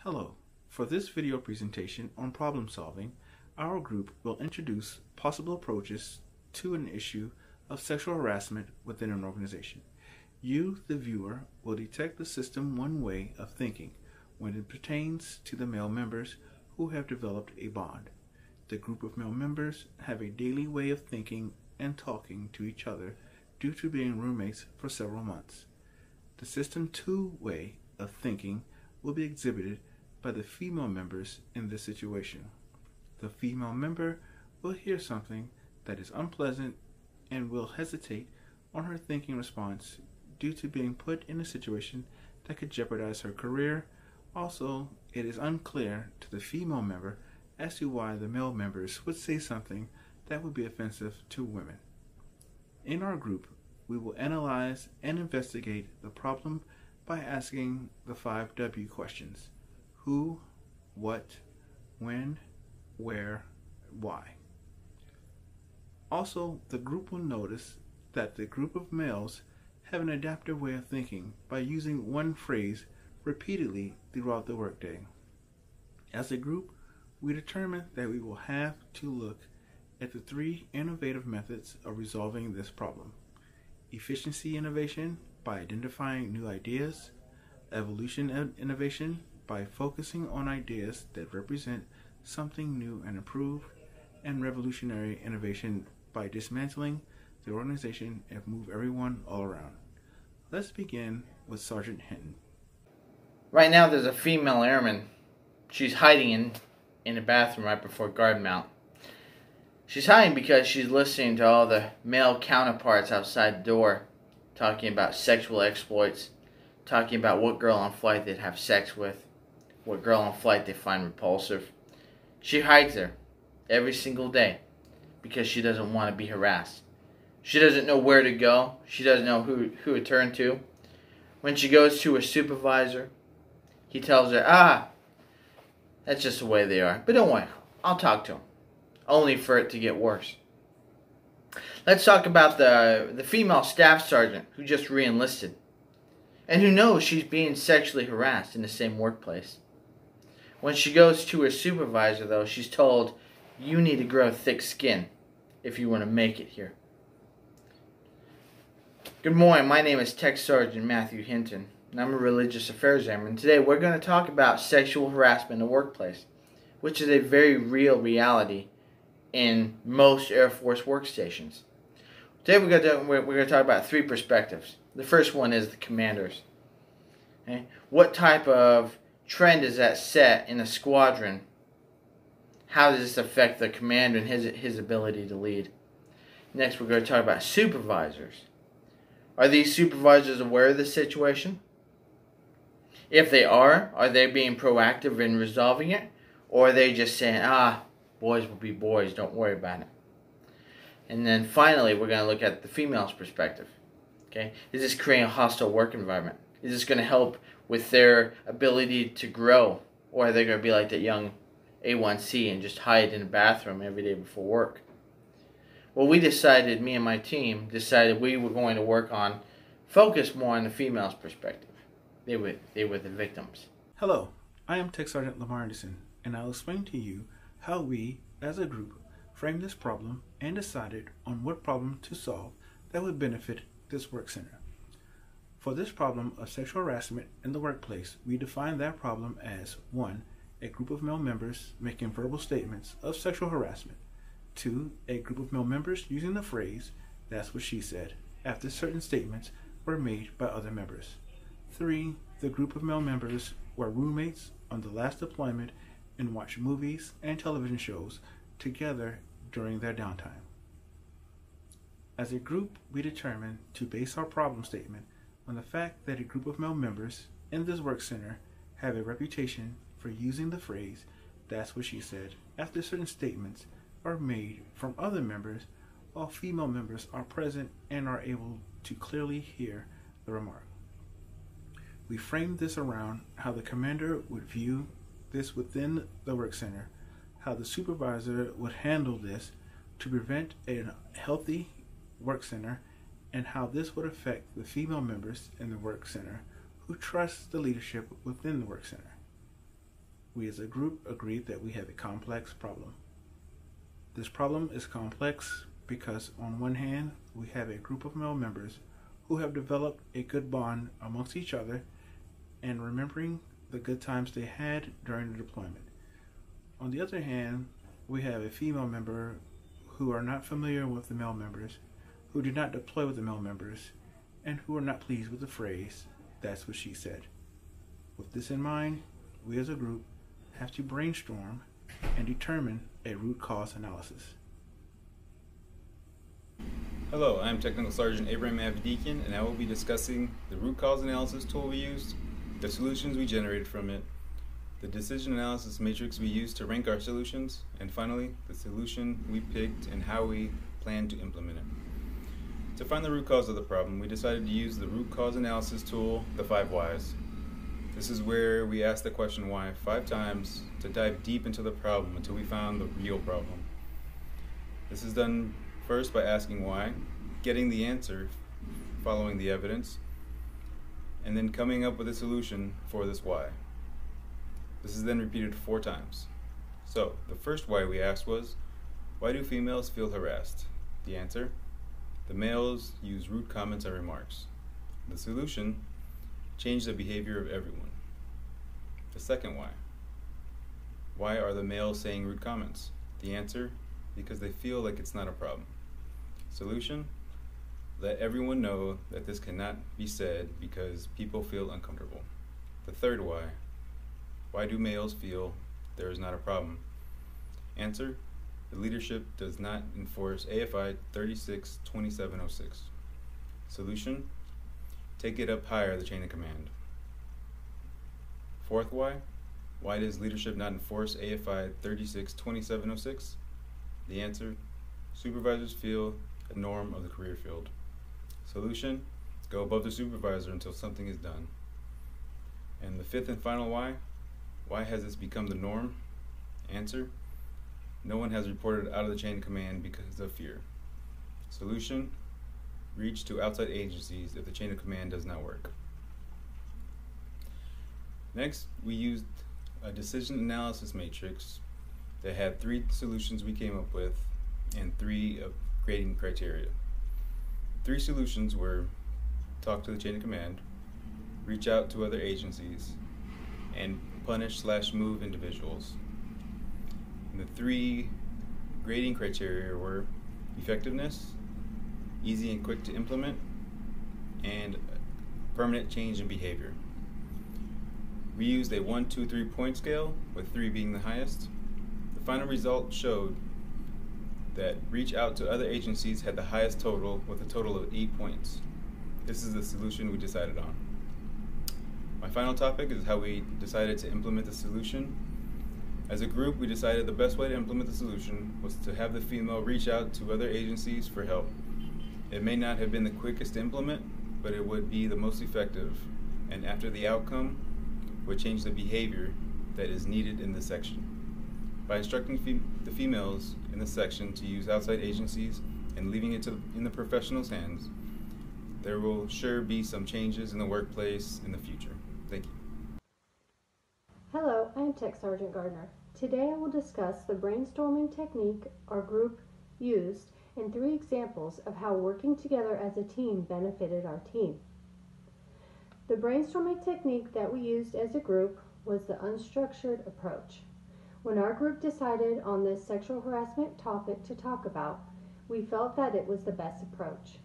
Hello. For this video presentation on problem solving, our group will introduce possible approaches to an issue of sexual harassment within an organization. You, the viewer, will detect the system one way of thinking when it pertains to the male members who have developed a bond. The group of male members have a daily way of thinking and talking to each other due to being roommates for several months. The system two way of thinking will be exhibited by the female members in this situation. The female member will hear something that is unpleasant and will hesitate on her thinking response due to being put in a situation that could jeopardize her career. Also, it is unclear to the female member as to why the male members would say something that would be offensive to women. In our group, we will analyze and investigate the problem by asking the 5 W questions: who, what, when, where, why. Also, the group will notice that the group of males have an adaptive way of thinking by using one phrase repeatedly throughout the workday. As a group, we determined that we will have to look at the 3 innovative methods of resolving this problem: efficiency innovation by identifying new ideas, evolution innovation by focusing on ideas that represent something new and improved, and revolutionary innovation by dismantling the organization and move everyone all around. Let's begin with Sergeant Hinton. Right now there's a female airman. She's hiding in a bathroom right before guard mount. She's hiding because she's listening to all the male counterparts outside the door talking about sexual exploits, talking about what girl on flight they'd have sex with, what girl on flight they find repulsive. She hides there every single day because she doesn't want to be harassed. She doesn't know where to go. She doesn't know who to turn to. When she goes to her supervisor, he tells her, that's just the way they are. But don't worry, I'll talk to him. Only for it to get worse. Let's talk about the female staff sergeant who just re-enlisted and who knows she's being sexually harassed in the same workplace. When she goes to her supervisor, though, she's told, you need to grow thick skin if you want to make it here. Good morning, my name is Tech Sergeant Matthew Hinton, and I'm a religious affairs airman. Today we're going to talk about sexual harassment in the workplace, which is a very real reality in most Air Force workstations. Today we're going to talk about 3 perspectives. The first one is the commanders. Okay? What type of trend is that set in a squadron? How does this affect the commander and his ability to lead? Next, we're going to talk about supervisors. Are these supervisors aware of the situation? If they are they being proactive in resolving it? Or are they just saying, boys will be boys, don't worry about it? And then finally, we're going to look at the female's perspective. Okay? Is this creating a hostile work environment? Is this going to help with their ability to grow? Or are they going to be like that young A1C and just hide in a bathroom every day before work? Well, me and my team decided we were going to focus more on the female's perspective. They were the victims. Hello, I am Tech Sergeant Lamar Anderson, and I'll explain to you how we, as a group, framed this problem and decided on what problem to solve that would benefit this work center. For this problem of sexual harassment in the workplace, we defined that problem as 1. A group of male members making verbal statements of sexual harassment. 2. A group of male members using the phrase, that's what she said, after certain statements were made by other members. 3. The group of male members were roommates on the last deployment and watched movies and television shows together during their downtime. As a group, we determined to base our problem statement on the fact that a group of male members in this work center have a reputation for using the phrase, that's what she said, after certain statements are made from other members, while female members are present and are able to clearly hear the remark. We framed this around how the commander would view this within the work center, how the supervisor would handle this to prevent a healthy work center, and how this would affect the female members in the work center who trust the leadership within the work center. we as a group agreed that we have a complex problem. This problem is complex because on one hand, we have a group of male members who have developed a good bond amongst each other and remembering the good times they had during the deployment. On the other hand, we have a female member who are not familiar with the male members, who did not deploy with the male members, and who are not pleased with the phrase, "That's what she said." With this in mind, we as a group have to brainstorm and determine a root cause analysis. Hello, I'm Technical Sergeant Abraham Avdikian, and I will be discussing the root cause analysis tool we used, the solutions we generated from it, the decision analysis matrix we used to rank our solutions, and finally, the solution we picked and how we plan to implement it. To find the root cause of the problem, we decided to use the root cause analysis tool, the 5 whys. This is where we ask the question why 5 times to dive deep into the problem until we found the real problem. This is done first by asking why, getting the answer, following the evidence, and then coming up with a solution for this why. This is then repeated 4 times. So, the first why we asked was, why do females feel harassed? The answer, the males use rude comments and remarks. The solution, change the behavior of everyone. The second why are the males saying rude comments? The answer, because they feel like it's not a problem. Solution, let everyone know that this cannot be said because people feel uncomfortable. The third why do males feel there is not a problem? Answer, the leadership does not enforce AFI 362706. Solution, take it up higher the chain of command. Fourth why does leadership not enforce AFI 362706? The answer, supervisors feel a norm of the career field. Solution, go above the supervisor until something is done. And the fifth and final why has this become the norm? Answer, no one has reported out of the chain of command because of fear. Solution, reach to outside agencies if the chain of command does not work. Next, we used a decision analysis matrix that had 3 solutions we came up with and 3 grading criteria. 3 solutions were talk to the chain of command, reach out to other agencies, and punish/move individuals. And the 3 grading criteria were effectiveness, easy and quick to implement, and permanent change in behavior. We used a 1, 2, 3 point scale, with 3 being the highest. The final result showed that reach out to other agencies had the highest total with a total of 8 points. This is the solution we decided on. My final topic is how we decided to implement the solution. As a group, we decided the best way to implement the solution was to have the female reach out to other agencies for help. It may not have been the quickest to implement, but it would be the most effective, and after the outcome, would change the behavior that is needed in this section. By instructing the females in this section to use outside agencies and leaving it in the professionals' hands, there will sure be some changes in the workplace in the future. Thank you. Hello, I am Tech Sergeant Gardner. Today I will discuss the brainstorming technique our group used and 3 examples of how working together as a team benefited our team. The brainstorming technique that we used as a group was the unstructured approach. When our group decided on this sexual harassment topic to talk about, we felt that it was the best approach.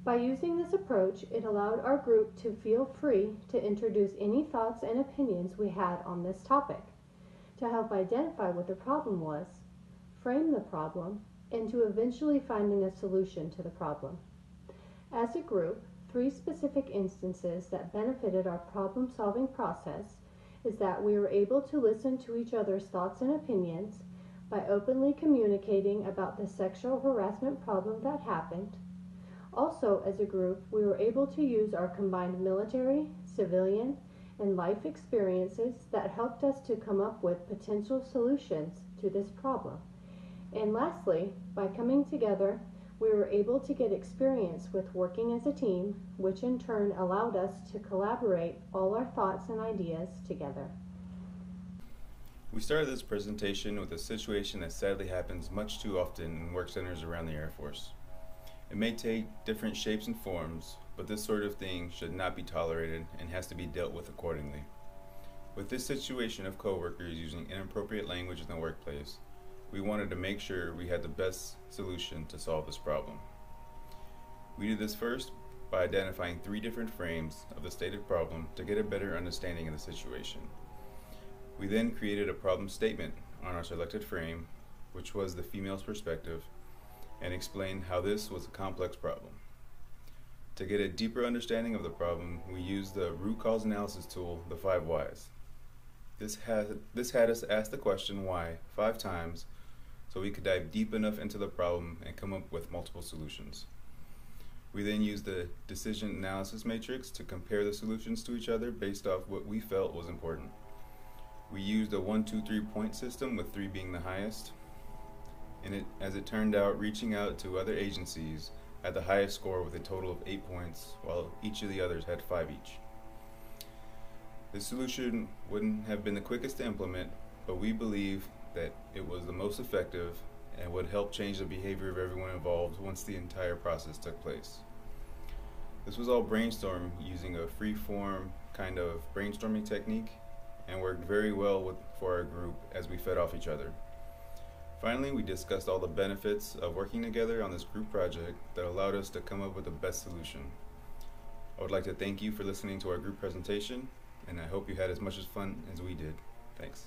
By using this approach, it allowed our group to feel free to introduce any thoughts and opinions we had on this topic, to help identify what the problem was, frame the problem, and to eventually finding a solution to the problem. As a group, 3 specific instances that benefited our problem-solving process is that we were able to listen to each other's thoughts and opinions by openly communicating about the sexual harassment problem that happened. Also, as a group, we were able to use our combined military, civilian, and life experiences that helped us to come up with potential solutions to this problem. And lastly, by coming together, we were able to get experience with working as a team, which in turn allowed us to collaborate all our thoughts and ideas together. We started this presentation with a situation that sadly happens much too often in work centers around the Air Force. It may take different shapes and forms, but this sort of thing should not be tolerated and has to be dealt with accordingly. With this situation of coworkers using inappropriate language in the workplace, we wanted to make sure we had the best solution to solve this problem. We did this first by identifying 3 different frames of the stated problem to get a better understanding of the situation. We then created a problem statement on our selected frame, which was the female's perspective, and explained how this was a complex problem. To get a deeper understanding of the problem, we used the root cause analysis tool, the 5 whys. This had us ask the question why 5 times so we could dive deep enough into the problem and come up with multiple solutions. We then used the decision analysis matrix to compare the solutions to each other based off what we felt was important. We used a 1, 2, 3 point system, with 3 being the highest, and as it turned out, reaching out to other agencies had the highest score with a total of 8 points, while each of the others had 5 each. This solution wouldn't have been the quickest to implement, but we believe that it was the most effective and would help change the behavior of everyone involved once the entire process took place. This was all brainstormed using a free-form kind of brainstorming technique and worked very well for our group as we fed off each other. Finally, we discussed all the benefits of working together on this group project that allowed us to come up with the best solution. I would like to thank you for listening to our group presentation, and I hope you had as much fun as we did. Thanks.